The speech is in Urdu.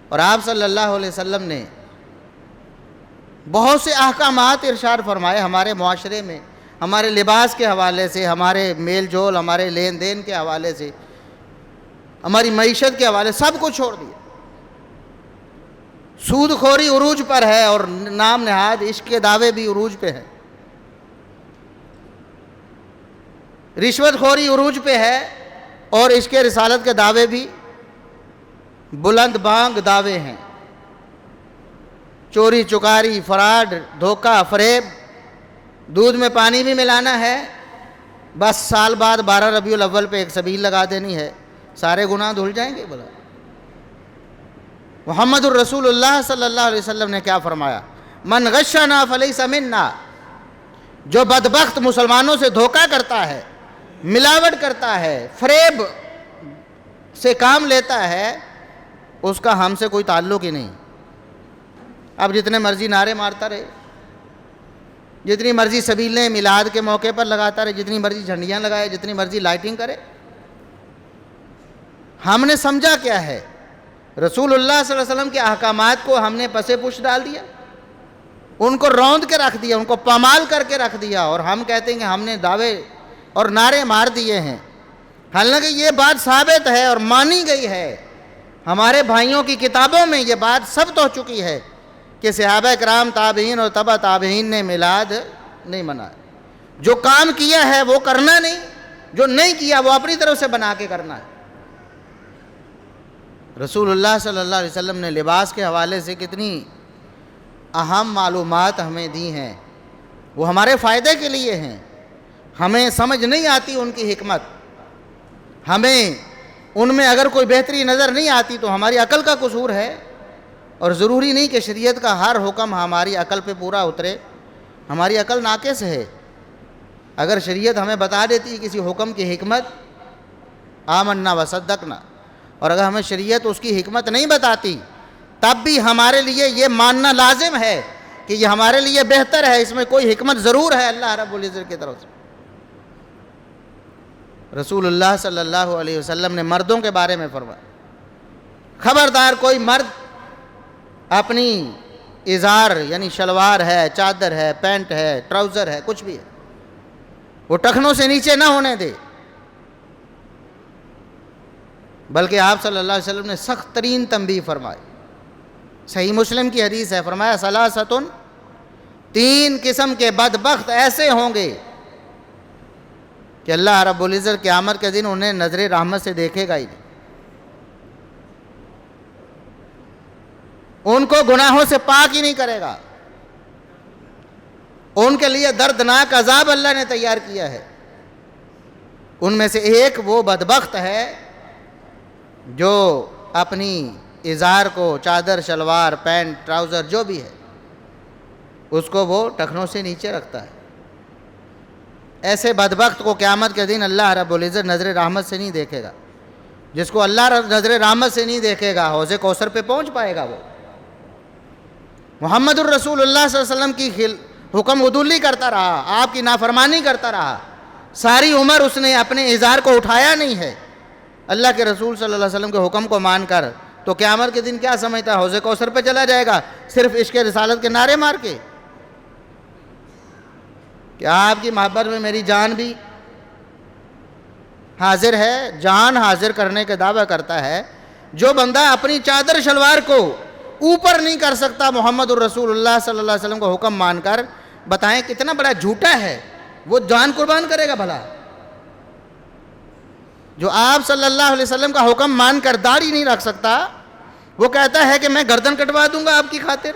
اور آپ صلی اللہ علیہ وسلم نے بہت سے احکامات ارشاد فرمائے ہمارے معاشرے میں، ہمارے لباس کے حوالے سے، ہمارے میل جول، ہمارے لین دین کے حوالے سے، ہماری معیشت کے حوالے سے، سب کو چھوڑ دیا۔ سود خوری عروج پر ہے اور نام نہاد عشق کے دعوے بھی عروج پہ ہیں، رشوت خوری عروج پہ ہے اور عشق رسالت کے دعوے بھی بلند بانگ دعوے ہیں۔ چوری چکاری، فراڈ، دھوکہ، فریب، دودھ میں پانی بھی ملانا ہے، بس سال بعد 12 ربیع الاول پہ ایک سبیل لگا دینی ہے، سارے گناہ دھل جائیں گے۔ بولا محمد الرسول اللہ صلی اللہ علیہ وسلم نے کیا فرمایا؟ من غشنا فلیس منا، جو بدبخت مسلمانوں سے دھوکہ کرتا ہے، ملاوٹ کرتا ہے، فریب سے کام لیتا ہے، اس کا ہم سے کوئی تعلق ہی نہیں۔ اب جتنے مرضی نعرے مارتا رہے، جتنی مرضی سبیلیں میلاد کے موقع پر لگاتا رہے، جتنی مرضی جھنڈیاں لگائے، جتنی مرضی لائٹنگ کرے، ہم نے سمجھا کیا ہے؟ رسول اللہ صلی اللہ علیہ وسلم کے احکامات کو ہم نے پسے پش ڈال دیا، ان کو روند کے رکھ دیا، ان کو پامال کر کے رکھ دیا، اور ہم کہتے ہیں کہ ہم نے دعوے اور نعرے مار دیے ہیں، حالانکہ یہ بات ثابت ہے اور مانی گئی ہے، ہمارے بھائیوں کی کتابوں میں یہ بات ثبت ہو چکی ہے کہ صحابہ کرام، تابعین اور تبع تابعین نے میلاد نہیں منایا۔ جو کام کیا ہے وہ کرنا نہیں، جو نہیں کیا وہ اپنی طرف سے بنا کے کرنا ہے۔ رسول اللہ صلی اللہ علیہ وسلم نے لباس کے حوالے سے کتنی اہم معلومات ہمیں دی ہیں، وہ ہمارے فائدے کے لیے ہیں۔ ہمیں سمجھ نہیں آتی ان کی حکمت، ہمیں ان میں اگر کوئی بہتری نظر نہیں آتی تو ہماری عقل کا قصور ہے، اور ضروری نہیں کہ شریعت کا ہر حکم ہماری عقل پہ پورا اترے، ہماری عقل ناقص ہے۔ اگر شریعت ہمیں بتا دیتی ہے کسی حکم کی حکمت، آمنا وصدقنا، اور اگر ہمیں شریعت اس کی حکمت نہیں بتاتی، تب بھی ہمارے لیے یہ ماننا لازم ہے کہ یہ ہمارے لیے بہتر ہے، اس میں کوئی حکمت ضرور ہے اللہ رب العزت کی طرف سے۔ رسول اللہ صلی اللہ علیہ وسلم نے مردوں کے بارے میں فرمایا، خبردار کوئی مرد اپنی ازار یعنی شلوار ہے، چادر ہے، پینٹ ہے، ٹراؤزر ہے، کچھ بھی ہے، وہ ٹخنوں سے نیچے نہ ہونے دے، بلکہ آپ صلی اللہ علیہ وسلم نے سخت ترین تنبیہ فرمائی۔ صحیح مسلم کی حدیث ہے، فرمایا ثلاثۃ، 3 قسم کے بدبخت ایسے ہوں گے کہ اللہ رب العزت قیامت کے دن انہیں نظر رحمت سے دیکھے گا ہی نہیں، ان کو گناہوں سے پاک ہی نہیں کرے گا، ان کے لیے دردناک عذاب اللہ نے تیار کیا ہے۔ ان میں سے ایک وہ بدبخت ہے جو اپنی ازار کو، چادر، شلوار، پینٹ، ٹراؤزر جو بھی ہے، اس کو وہ ٹخنوں سے نیچے رکھتا ہے۔ ایسے بدبخت کو قیامت کے دن اللہ رب العزت نظر رحمت سے نہیں دیکھے گا۔ جس کو اللہ نظر رحمت سے نہیں دیکھے گا، حوض کوثر پہ پہنچ پائے گا وہ؟ محمد الرسول اللہ صلی اللہ علیہ وسلم کی حکم عدولی کرتا رہا، آپ کی نافرمانی کرتا رہا، ساری عمر اس نے اپنے ازار کو اٹھایا نہیں ہے اللہ کے رسول صلی اللہ علیہ وسلم کے حکم کو مان کر، تو قیامت کے دن کیا سمجھتا ہے؟ حوض کوثر پہ چلا جائے گا صرف عشق رسالت کے نعرے مار کے؟ کیا آپ کی محبت میں میری جان بھی حاضر ہے؟ جان حاضر کرنے کے دعویٰ کرتا ہے جو بندہ اپنی چادر شلوار کو اوپر نہیں کر سکتا محمد الرسول اللہ صلی اللہ علیہ وسلم کو حکم مان کر، بتائیں کتنا بڑا جھوٹا ہے، وہ جان قربان کرے گا بھلا؟ جو آپ صلی اللہ علیہ وسلم کا حکم مان کر داڑھی نہیں رکھ سکتا، وہ کہتا ہے کہ میں گردن کٹوا دوں گا آپ کی خاطر۔